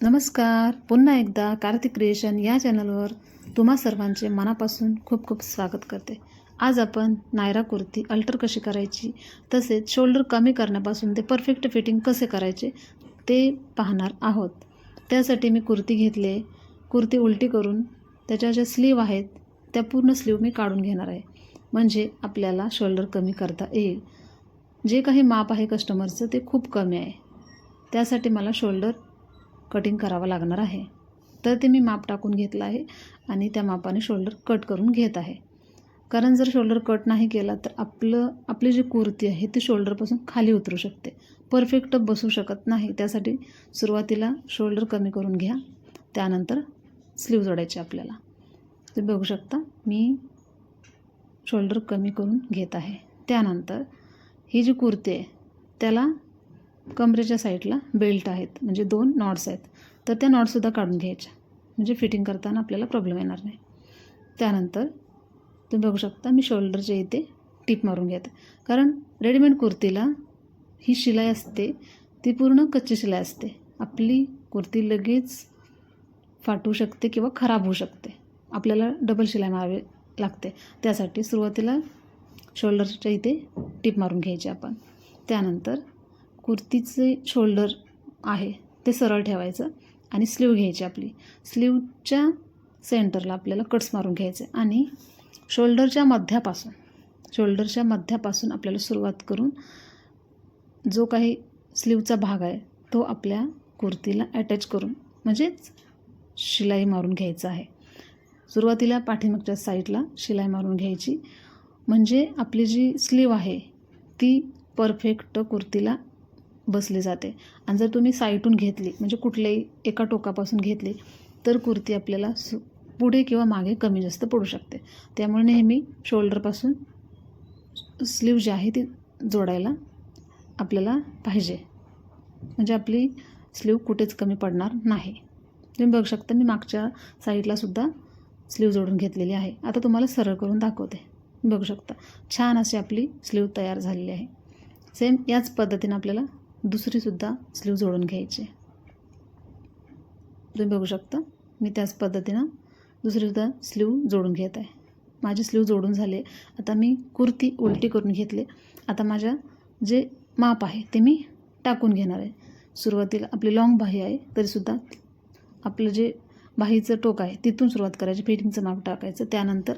नमस्कार. पुन्हा एकदा कार्तिक क्रिएशन या चॅनलवर तुम्हा सर्वांचे मनापासून खूप खूप स्वागत करते. आज आपण नायरा कुर्ती अल्टर कशी करायची, तसेच शोल्डर कमी करण्यापासून ते परफेक्ट फिटिंग कसे करायचे ते पाहणार आहोत. त्यासाठी मी कुर्ती घेतले. कुर्ती उलटी करून त्याच्या ज्या स्लीव आहेत त्या पूर्ण स्लीव मी काढून घेणार आहे, म्हणजे आपल्याला शोल्डर कमी करता येईल. जे काही माप आहे कस्टमरचं ते खूप कमी आहे, त्यासाठी मला शोल्डर कटिंग करावं लागणार आहे. तर ते मी माप टाकून घेतलं आहे आणि त्या मापाने शोल्डर कट करून घेत आहे. कारण जर शोल्डर कट नाही केला तर आपली जी कुर्ती आहे ती शोल्डरपासून खाली उतरू शकते, परफेक्ट बसू शकत नाही. त्यासाठी सुरुवातीला शोल्डर कमी करून घ्या, त्यानंतर स्लीव जोडायचे आपल्याला. तुम्ही बघू शकता मी शोल्डर कमी करून घेत आहे. त्यानंतर ही जी कुर्ती आहे त्याला कमरेच्या साईडला बेल्ट आहेत, म्हणजे 2 नॉट्स आहेत, तर त्या नॉट्ससुद्धा काढून घ्यायच्या, म्हणजे फिटिंग करताना आपल्याला प्रॉब्लेम येणार नाही. त्यानंतर तुम्ही बघू शकता मी शोल्डरच्या इथे टीप मारून घेते. कारण रेडीमेड कुर्तीला ही शिलाई असते ती पूर्ण कच्ची शिलाई असते. आपली कुर्ती लगेच फाटू शकते किंवा खराब होऊ शकते. आपल्याला डबल शिलाई मारावी लागते. त्यासाठी सुरुवातीला शोल्डरच्या इथे टीप मारून घ्यायची आपण. त्यानंतर कुर्तीचे शोल्डर आहे ते सरळ ठेवायचं आणि स्लीव घ्यायची. आपली स्लीवच्या सेंटरला आपल्याला कट्स मारून घ्यायचे आणि शोल्डरच्या मध्यापासून आपल्याला सुरुवात करून जो काही स्लीवचा भाग आहे तो आपल्या कुर्तीला अटॅच करून, म्हणजेच शिलाई मारून घ्यायचा आहे. सुरुवातीला पाठीमागच्या साईडला शिलाई मारून घ्यायची, म्हणजे आपली जी स्लीव आहे ती परफेक्ट कुर्तीला बसली जाते. आणि जर तुम्ही साईडून घेतली, म्हणजे कुठल्याही एका टोकापासून घेतली, तर कुर्ती आपल्याला पुढे किंवा मागे कमी जास्त पडू शकते. त्यामुळे नेहमी शोल्डरपासून स्लीव जी आहे ती जोडायला आपल्याला पाहिजे, म्हणजे आपली स्लीव कुठेच कमी पडणार नाही. तुम्ही बघू शकता मी मागच्या साईडलासुद्धा स्लीव जोडून घेतलेली आहे. आता तुम्हाला सरळ करून दाखवते. बघू शकता छान अशी आपली स्लीव तयार झालेली आहे. सेम याच पद्धतीने आपल्याला दुसरीसुद्धा स्लीव जोडून घ्यायची. तुम्ही बघू शकता मी त्याच पद्धतीनं दुसरीसुद्धा स्लीव जोडून घेत आहे. माझी स्लीव जोडून झाले. आता मी कुर्ती उलटी करून घेतले. आता माझ्या जे माप आहे ते मी टाकून घेणार आहे. सुरुवातीला आपली लॉंग बाही आहे, तरीसुद्धा आपलं जे बाहीचं टोक आहे तिथून सुरुवात करायची. फिटिंगचं माप टाकायचं, त्यानंतर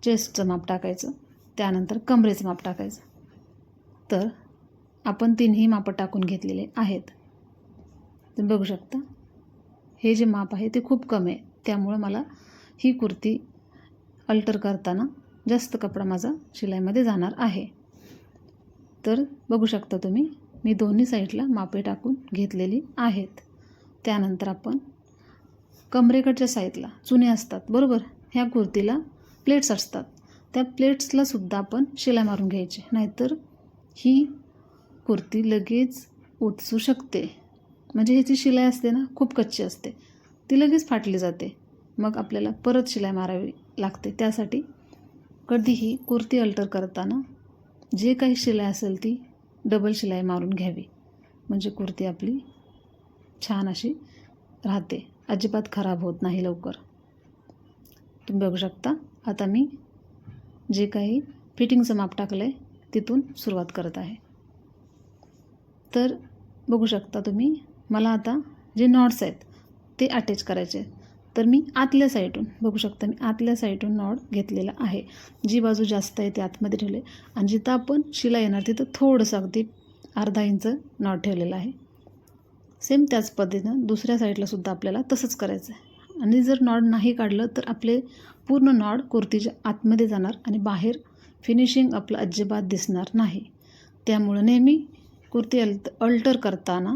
चेस्टचं माप टाकायचं, त्यानंतर कमरेचं माप टाकायचं. तर आपण 3ही मापं टाकून घेतलेले आहेत. तुम्ही बघू शकता हे जे माप आहे ते खूप कमी आहे, त्यामुळं मला ही कुर्ती अल्टर करताना जास्त कपडा माझा शिलाईमध्ये जाणार आहे. तर बघू शकता तुम्ही मी दोन्ही साईडला मापे टाकून घेतलेली आहेत. त्यानंतर आपण कमरेकडच्या साईडला चुने असतात, बरोबर, ह्या कुर्तीला प्लेट्स असतात, त्या प्लेट्सलासुद्धा आपण शिलाई मारून घ्यायची, नाहीतर ही कुर्ती लगेच उचू शकते. म्हणजे ह्याची शिलाई असते ना खूप कच्ची असते, ती लगेच फाटली जाते, मग आपल्याला परत शिलाई मारावी लागते. त्यासाठी कधीही कुर्ती अल्टर करताना जे काही शिलाई असेल ती डबल शिलाई मारून घ्यावी, म्हणजे कुर्ती आपली छान अशी राहते, अजिबात खराब होत नाही लवकर. तुम्ही बघू शकता आता मी जे काही फिटिंगचं माप टाकलं आहे तिथून सुरुवात करत आहे. तर बघू शकता तुम्ही मला आता जे नॉट्स आहेत ते अटॅच करायचे आहेत. तर मी आतल्या साईडून बघू शकता मी आतल्या साईडून नॉट घेतलेला आहे. जी बाजू जास्त आहे ती आतमध्ये ठेवले आणि जिथं आपण शिलाई येणार तिथं थोडंसं अगदी अर्धा इंच नॉट ठेवलेला आहे. सेम त्याच पद्धतीनं दुसऱ्या साईडलासुद्धा आपल्याला तसंच करायचं आहे. आणि जर नॉट नाही काढलं तर आपले पूर्ण नॉट कुर्तीच्या आतमध्ये जाणार आणि बाहेर फिनिशिंग आपलं अजिबात दिसणार नाही. त्यामुळं नेहमी कुर्ती अल्टर करताना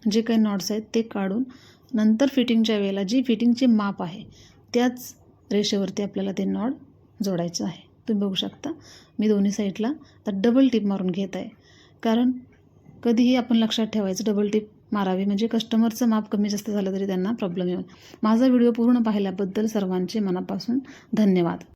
जे काही नॉट्स आहेत ते काढून नंतर फिटिंगच्या वेळेला जी फिटिंगचे माप आहे त्याच रेषेवरती आपल्याला ते नॉट जोडायचं आहे. तुम्ही बघू शकता मी दोन्ही साईडला तर डबल टिप मारून घेत आहे. कारण कधीही आपण लक्षात ठेवायचं डबल टिप मारावी, म्हणजे कस्टमरचं माप कमी जास्त झालं तरी त्यांना प्रॉब्लेम येईल. माझा व्हिडिओ पूर्ण पाहिल्याबद्दल सर्वांचे मनापासून धन्यवाद.